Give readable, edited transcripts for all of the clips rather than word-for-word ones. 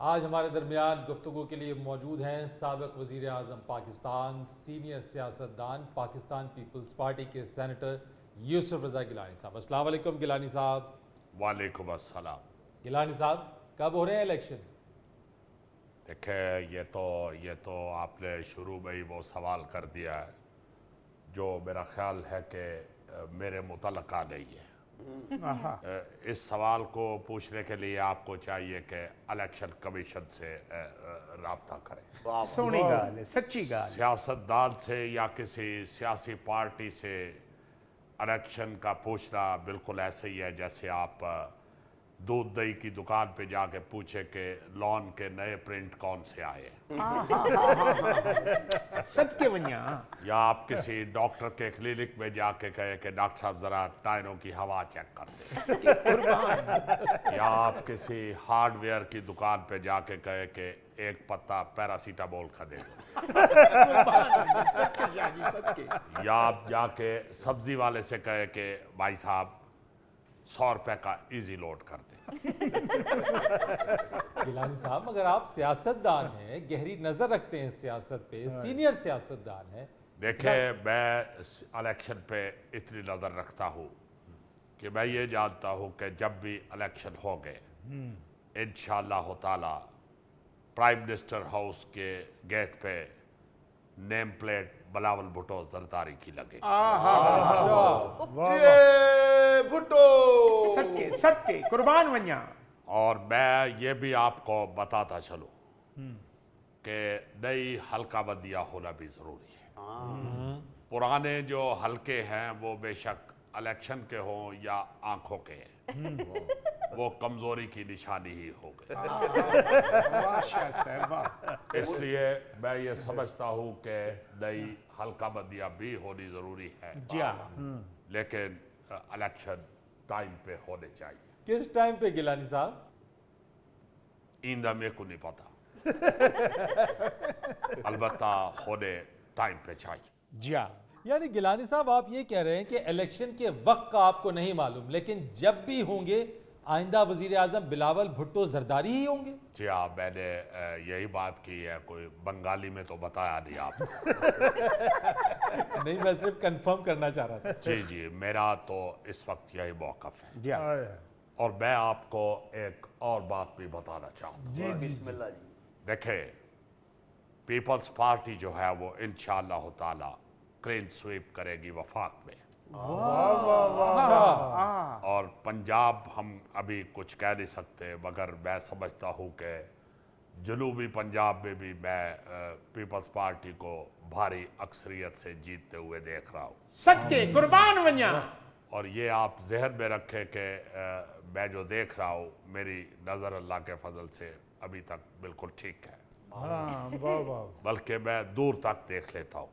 आज हमारे दरमियान गुफ्तगू के लिए मौजूद हैं साबिक वज़ीर आज़म पाकिस्तान, सीनियर सियासतदान, पाकिस्तान पीपल्स पार्टी के सेनेटर यूसुफ रज़ा गिलानी साहब। अस्सलाम वालेकुम गिलानी साहब। वालेकुम अस्सलाम। गिलानी साहब, कब हो रहे हैं इलेक्शन? देखें, ये तो आपने शुरू में ही वो सवाल कर दिया है जो मेरा ख्याल है कि मेरे मुतल्लका नहीं है। इस सवाल को पूछने के लिए आपको चाहिए कि इलेक्शन कमीशन से राब्ता करें। सोनी गाल है, सच्ची गाल। सियासतदान से या किसी सियासी पार्टी से इलेक्शन का पूछना बिल्कुल ऐसे ही है जैसे आप दूध दही की दुकान पे जाके पूछे कि लॉन के नए प्रिंट कौन से आए, सत्य बनिया। या आप किसी डॉक्टर के क्लिनिक में जाके कहे कि डॉक्टर साहब जरा टायरों की हवा चेक कर दे, या आप किसी हार्डवेयर की दुकान पे जाके कहे कि एक पत्ता पैरासीटामोल का दे दो, या आप जाके सब्जी वाले से कहे कि भाई साहब 100 रुपए का इजी लोड कर दे। गिलानी साहब, मगर आप सियासतदान हैं, गहरी नज़र रखते हैं सियासत पे, सीनियर सियासतदान हैं। देखें, मैं इलेक्शन पे इतनी नज़र रखता हूँ कि मैं ये जानता हूँ कि जब भी इलेक्शन हो गए इंशाअल्लाह ताला प्राइम मिनिस्टर हाउस के गेट पे नेम प्लेट बिलावल भुट्टो जरदारी की लगे। भुट्टो सत्य सत्य कुर्बान बनिया। और मैं ये भी आपको बताता चलूं कि नई हल्का बंदियाँ होना भी ज़रूरी है। पुराने जो हल्के हैं वो बेशक इलेक्शन के हों या आंखों के, वो कमज़ोरी की निशानी ही हो गई। इसलिए मैं ये समझता हूँ कि नई हल्का बंदियाँ भी होनी ज़रूरी है, लेकिन इलेक्शन टाइम पे होने चाहिए। किस टाइम पे गिलानी साहब? इंदा मेरे को नहीं पता, अलबत्ता होने टाइम पे चाहिए। यानी गिलानी साहब, आप ये कह रहे हैं कि इलेक्शन के वक्त का आपको नहीं मालूम, लेकिन जब भी होंगे आइंदा वजीर आजम बिलावल भुट्टो जरदारी ही होंगे। जी हाँ, मैंने यही बात की है, कोई बंगाली में तो बताया नहीं आपको। नहीं, मैं सिर्फ कंफर्म करना चाह रहा था। जी जी, मेरा तो इस वक्त यही मौक़िफ़ है। और मैं आपको एक और बात भी बताना चाहता हूँ। जी बिस्मिल्लाह जी। देखें, पीपल्स पार्टी जो है वो इंशाअल्लाह ताला क्लीन स्वीप करेगी वफाक में। और पंजाब हम अभी कुछ कह नहीं सकते, मगर मैं समझता हूँ कि जनूबी पंजाब में भी मैं पीपल्स पार्टी को भारी अक्सरियत से जीतते हुए देख रहा हूँ। सत्य कुर्बान बनिया। और ये आप जहन में रखें कि मैं जो देख रहा हूँ, मेरी नज़र अल्लाह के फजल से अभी तक बिल्कुल ठीक है, बल्कि मैं दूर तक देख लेता हूँ।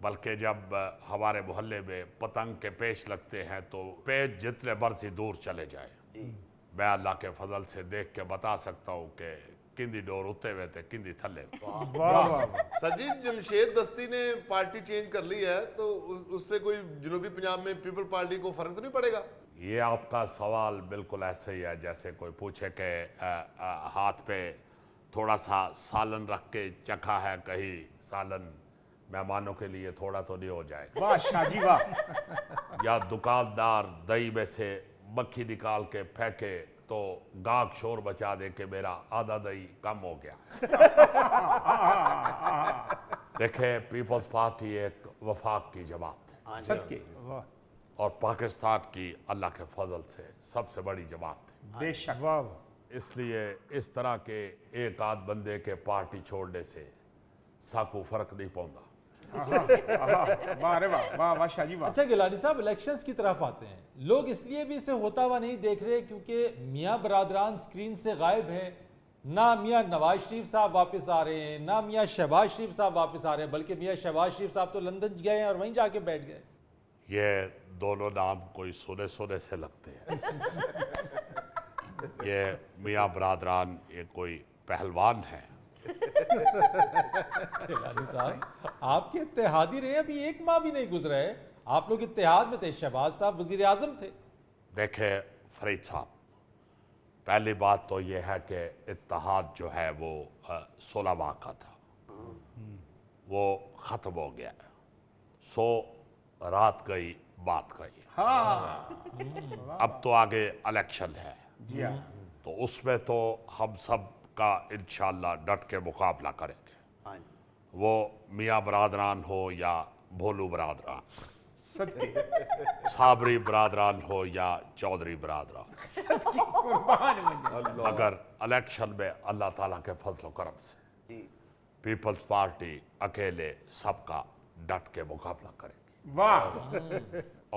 बल्कि जब हमारे मोहल्ले में पतंग के पेश लगते हैं तो पेच जितने बरसी दूर चले जाए, मैं अल्लाह के फजल से देख के बता सकता हूँ कि किंदी डोर उते हुए थे, किंदी थले। सजीद जमशेद दस्ती ने पार्टी चेंज कर ली है, तो उससे कोई जनूबी पंजाब में पीपल पार्टी को फर्क तो नहीं पड़ेगा? ये आपका सवाल बिल्कुल ऐसे ही है जैसे कोई पूछे कि हाथ पे थोड़ा सा सालन रख के चखा है, कहीं सालन मेहमानों के लिए थोड़ा तो नहीं हो जाए। वाह शाहजी वाह। या दुकानदार दही में से मक्खी निकाल के फेंके तो गाक शोर बचा दे के मेरा आधा दही कम हो गया। देखे, पीपल्स पार्टी एक वफाक की जमात है, सत्य और पाकिस्तान की अल्लाह के फजल से सबसे बड़ी जमात है। बेशक। इसलिए इस तरह के एक आध बंदे के पार्टी छोड़ने से साकू फर्क नहीं पौंदा। वाह शाहजी वाह। अच्छा गिलानी साहब, इलेक्शंस की तरफ आते हैं। लोग इसलिए भी इसे होता हुआ नहीं देख रहे क्योंकि मियाँ बरादरान स्क्रीन से गायब है। ना मियाँ नवाज शरीफ साहब वापस आ रहे हैं, ना मियाँ शहबाज शरीफ साहब वापस आ रहे हैं, बल्कि मियाँ शहबाज शरीफ साहब तो लंदन गए हैं और वहीं जाके बैठ गए। ये दोनों नाम कोई सुने सुने से लगते हैं। ये मियाँ बरादरान ये कोई पहलवान है। साहब, आपके इत्तेहादी रहे, अभी एक माह भी नहीं गुजरा है, आप लोग इत्तेहाद में थे, शहबाज साहब वजीर आजम थे। देखे फरीद साहब, पहली बात तो यह है कि इत्तेहाद जो है वो 16 माह का था, वो ख़त्म हो गया। 100 रात गई बात गई। हाँ अब तो आगे इलेक्शन है, जी हाँ तो उसमें तो हम सब का इंशाल्लाह डट के मुकाबला करेंगे। हाँ वो मियाँ बरादरान हो या भोलू बरादरान, सत्य साबरी बरादरान हो या चौधरी बरादरान, कुर्बान मंजर अगर इलेक्शन में अल्लाह ताला के फजल करम से जी पीपल्स पार्टी अकेले सबका डट के मुकाबला करेगी वाह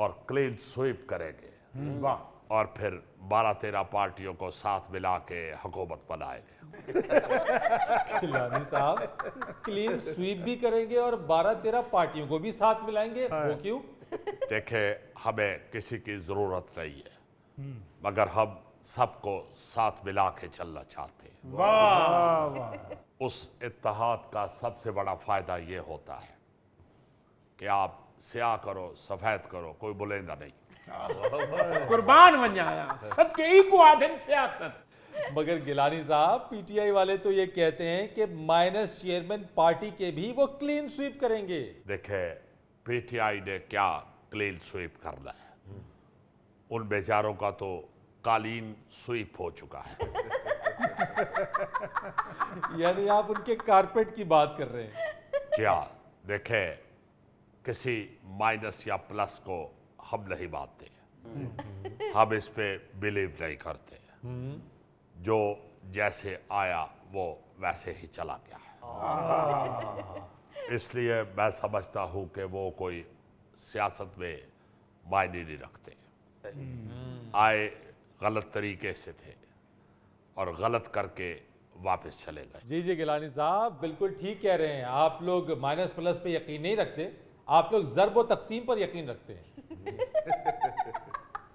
और क्लीन स्वीप करेंगे वाह और फिर 12-13 पार्टियों को साथ मिला के हुकूमत बनाएंगे। गिलानी साहब क्लीन स्वीप भी करेंगे और 12-13 पार्टियों को भी साथ मिलाएंगे, वो क्यों? देखे, हमें किसी की ज़रूरत नहीं है, मगर हम सबको साथ मिला के चलना चाहते हैं। वाह वाह उस इत्तेहाद का सबसे बड़ा फ़ायदा ये होता है कि आप स्याह करो सफ़ेद करो, कोई बोलेगा नहीं। कुर्बान बन जाया सबके इको आधन सियासत। मगर गिलानी साहब पीटीआई वाले तो ये कहते हैं कि माइनस चेयरमैन पार्टी के भी वो क्लीन स्वीप करेंगे। देखे, पीटीआई ने क्या क्लीन स्वीप करना है, उन बेचारों का तो कालीन स्वीप हो चुका है। यानी आप उनके कारपेट की बात कर रहे हैं? क्या देखे, किसी माइनस या प्लस को हम नहीं मानते, हम इस पे बिलीव नहीं करते। जो जैसे आया वो वैसे ही चला गया है। इसलिए मैं समझता हूँ कि वो कोई सियासत में मायने नहीं रखते। आए गलत तरीके से थे और गलत करके वापस चले गए। जी जी गिलानी साहब बिल्कुल ठीक कह रहे हैं। आप लोग माइनस प्लस पे यकीन नहीं रखते, आप लोग ज़र्ब व तकसीम पर यकीन रखते हैं।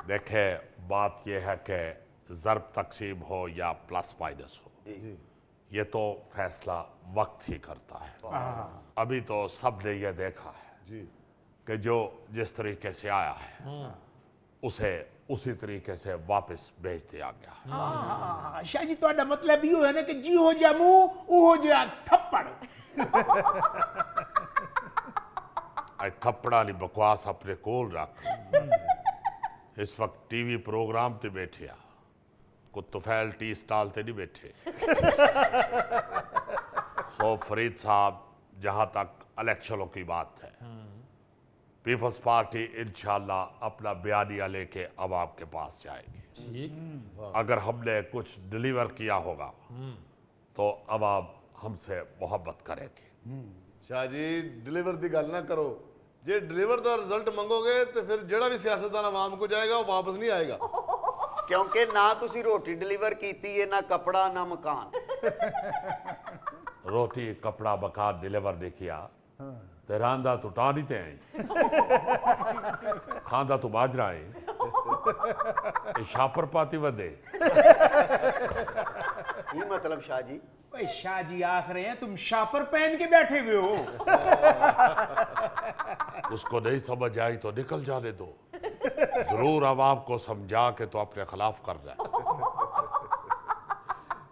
देखे, बात यह है कि ज़र्ब तकसीम हो या प्लस माइनस हो, ये तो फैसला वक्त ही करता है। अभी तो सब ने यह देखा है कि जो जिस तरीके से आया है उसे उसी तरीके से वापस भेज दिया गया है। हाँ शाह जी ਤੁਹਾਡਾ मतलब यो है ना कि जी हो जा मुंह ओ हो जा थप्पड़। आज थप्पड़ा नहीं बकवास अपने कोल रख। इस वक्त टीवी प्रोग्राम ते बैठे आ, को तुफैल टी स्टॉल ते नहीं बैठे। सो फरीद साहब, जहां तक इलेक्शनों की बात है, पीपल्स पार्टी इंशाल्लाह अपना बयानिया लेके अवाम के पास जाएगी। ठीक, अगर हमने कुछ डिलीवर किया होगा तो अवाम हमसे मोहब्बत करेगी। शाह जी डिलीवर की गल ना करो, जे डिलीवर का रिजल्ट मंगोगे तो फिर जेड़ा भी सियासतदान आवाम को जाएगा वो वापस नहीं आएगा। क्योंकि ना तुसी रोटी डिलीवर कीती है, ना कपड़ा ना मकान। रोटी कपड़ा मकान डिलीवर नहीं किया ते रांदा तो टानी ते आई, खांदा तो बाजरा है, ये शापर पाती वदे। ये मतलब शाह जी? ओए शाह जी आख रहे हैं तुम शापर पहन के बैठे हुए हो। उसको नहीं समझ आई तो निकल जाने दो, जरूर अवाम को समझा के तो अपने खिलाफ कर रहा है।